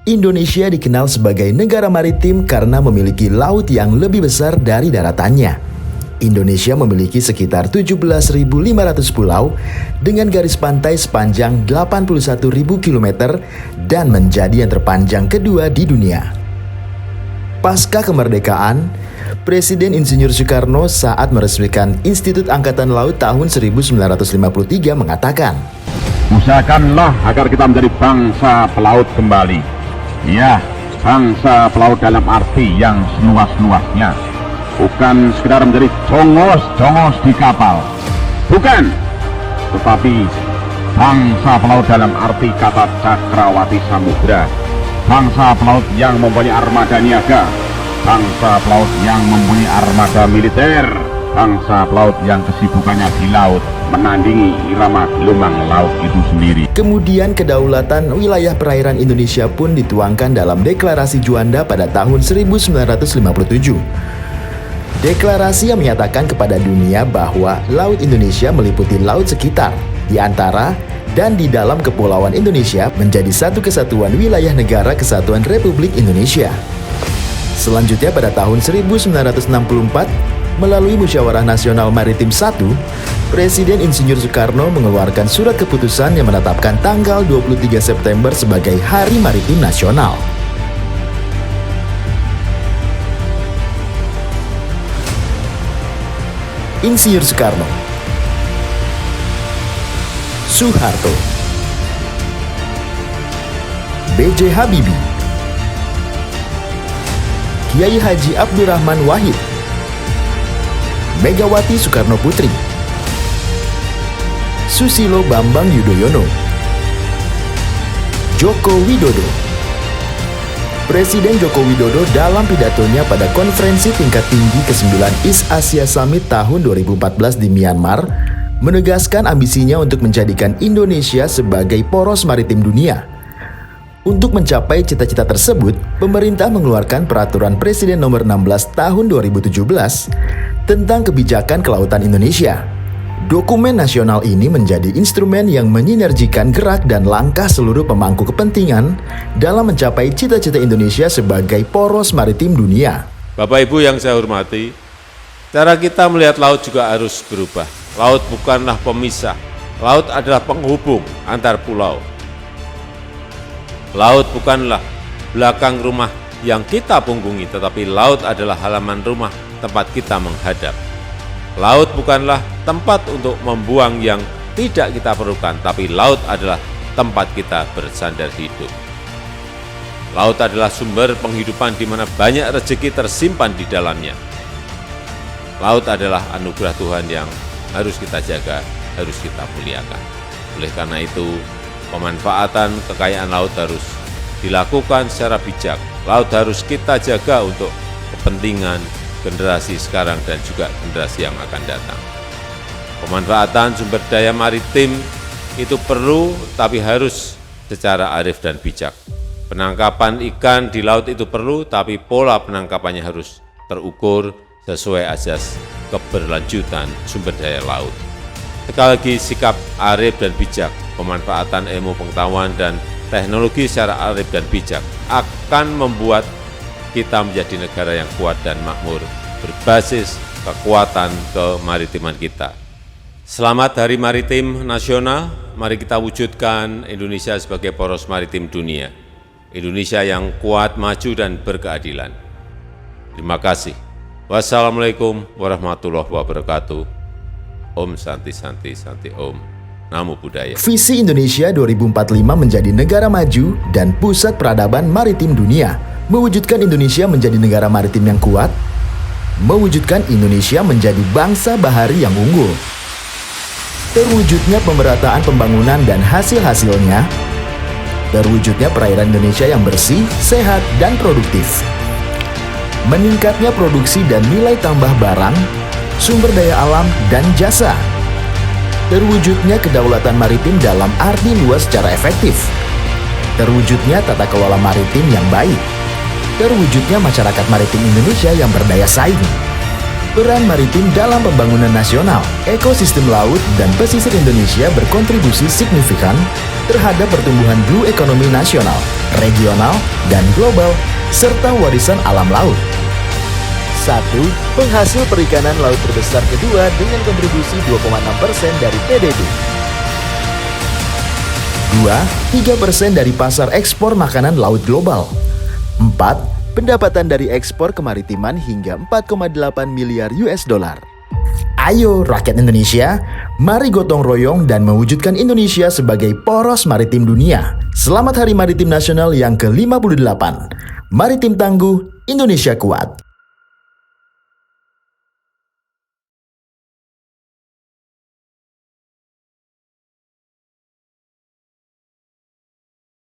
Indonesia dikenal sebagai negara maritim karena memiliki laut yang lebih besar dari daratannya. Indonesia memiliki sekitar 17.500 pulau dengan garis pantai sepanjang 81.000 km dan menjadi yang terpanjang kedua di dunia. Pasca kemerdekaan, Presiden Insinyur Soekarno saat meresmikan Institut Angkatan Laut tahun 1953 mengatakan, "Usahakanlah agar kita menjadi bangsa pelaut kembali. Ya, bangsa pelaut dalam arti yang seluas-luasnya. Bukan sekedar menjadi jongos-jongos di kapal. Bukan. Tetapi bangsa pelaut dalam arti kata cakrawati samudra. Bangsa pelaut yang mempunyai armada niaga. Bangsa pelaut yang mempunyai armada militer. Bangsa pelaut yang kesibukannya di laut, menandingi irama gelombang laut itu sendiri." Kemudian kedaulatan wilayah perairan Indonesia pun dituangkan dalam Deklarasi Juanda pada tahun 1957. Deklarasi yang menyatakan kepada dunia bahwa Laut Indonesia meliputi laut sekitar, di antara, dan di dalam Kepulauan Indonesia menjadi satu kesatuan wilayah negara Kesatuan Republik Indonesia. Selanjutnya pada tahun 1964, melalui Musyawarah Nasional Maritim I, Presiden Insinyur Soekarno mengeluarkan surat keputusan yang menetapkan tanggal 23 September sebagai Hari Maritim Nasional. Insinyur Soekarno, Soeharto, B.J. Habibie, Kiai Haji Abdurrahman Wahid, Megawati Soekarno Putri, Susilo Bambang Yudhoyono, Joko Widodo. Presiden Joko Widodo dalam pidatonya pada konferensi tingkat tinggi ke-9 East Asia Summit tahun 2014 di Myanmar menegaskan ambisinya untuk menjadikan Indonesia sebagai poros maritim dunia. Untuk mencapai cita-cita tersebut, pemerintah mengeluarkan Peraturan Presiden Nomor 16 Tahun 2017 tentang kebijakan kelautan Indonesia. Dokumen nasional ini menjadi instrumen yang menyinergikan gerak dan langkah seluruh pemangku kepentingan dalam mencapai cita-cita Indonesia sebagai poros maritim dunia. Bapak Ibu yang saya hormati, cara kita melihat laut juga harus berubah. Laut bukanlah pemisah, laut adalah penghubung antar pulau. Laut bukanlah belakang rumah yang kita punggungi, tetapi laut adalah halaman rumah tempat kita menghadap. Laut bukanlah tempat untuk membuang yang tidak kita perlukan, tapi laut adalah tempat kita bersandar hidup. Laut adalah sumber penghidupan di mana banyak rezeki tersimpan di dalamnya. Laut adalah anugerah Tuhan yang harus kita jaga, harus kita muliakan. Oleh karena itu, pemanfaatan kekayaan laut harus dilakukan secara bijak. Laut harus kita jaga untuk kepentingan generasi sekarang dan juga generasi yang akan datang. Pemanfaatan sumber daya maritim itu perlu, tapi harus secara arif dan bijak. Penangkapan ikan di laut itu perlu, tapi pola penangkapannya harus terukur sesuai asas keberlanjutan sumber daya laut. Sekali lagi, sikap arif dan bijak, pemanfaatan ilmu pengetahuan dan teknologi secara arif dan bijak akan membuat kita menjadi negara yang kuat dan makmur, berbasis kekuatan kemaritiman kita. Selamat Hari Maritim Nasional, mari kita wujudkan Indonesia sebagai poros maritim dunia. Indonesia yang kuat, maju, dan berkeadilan. Terima kasih. Wassalamualaikum warahmatullahi wabarakatuh. Om Santi Santi Santi Om. Namo Buddhaya. Visi Indonesia 2045 menjadi negara maju dan pusat peradaban maritim dunia. Mewujudkan Indonesia menjadi negara maritim yang kuat. Mewujudkan Indonesia menjadi bangsa bahari yang unggul. Terwujudnya pemerataan pembangunan dan hasil-hasilnya. Terwujudnya perairan Indonesia yang bersih, sehat, dan produktif. Meningkatnya produksi dan nilai tambah barang, sumber daya alam, dan jasa. Terwujudnya kedaulatan maritim dalam arti luas secara efektif. Terwujudnya tata kelola maritim yang baik. Terwujudnya masyarakat maritim Indonesia yang berdaya saing. Peran maritim dalam pembangunan nasional, ekosistem laut dan pesisir Indonesia berkontribusi signifikan terhadap pertumbuhan blue economy nasional, regional, dan global, serta warisan alam laut. 1. Penghasil perikanan laut terbesar kedua dengan kontribusi 2,6% dari PDB. 2. 3% dari pasar ekspor makanan laut global. 4. Pendapatan dari ekspor kemaritiman hingga 4,8 miliar US dollar. Ayo rakyat Indonesia, mari gotong royong dan mewujudkan Indonesia sebagai poros maritim dunia. Selamat Hari Maritim Nasional yang ke-58. Maritim tangguh, Indonesia kuat.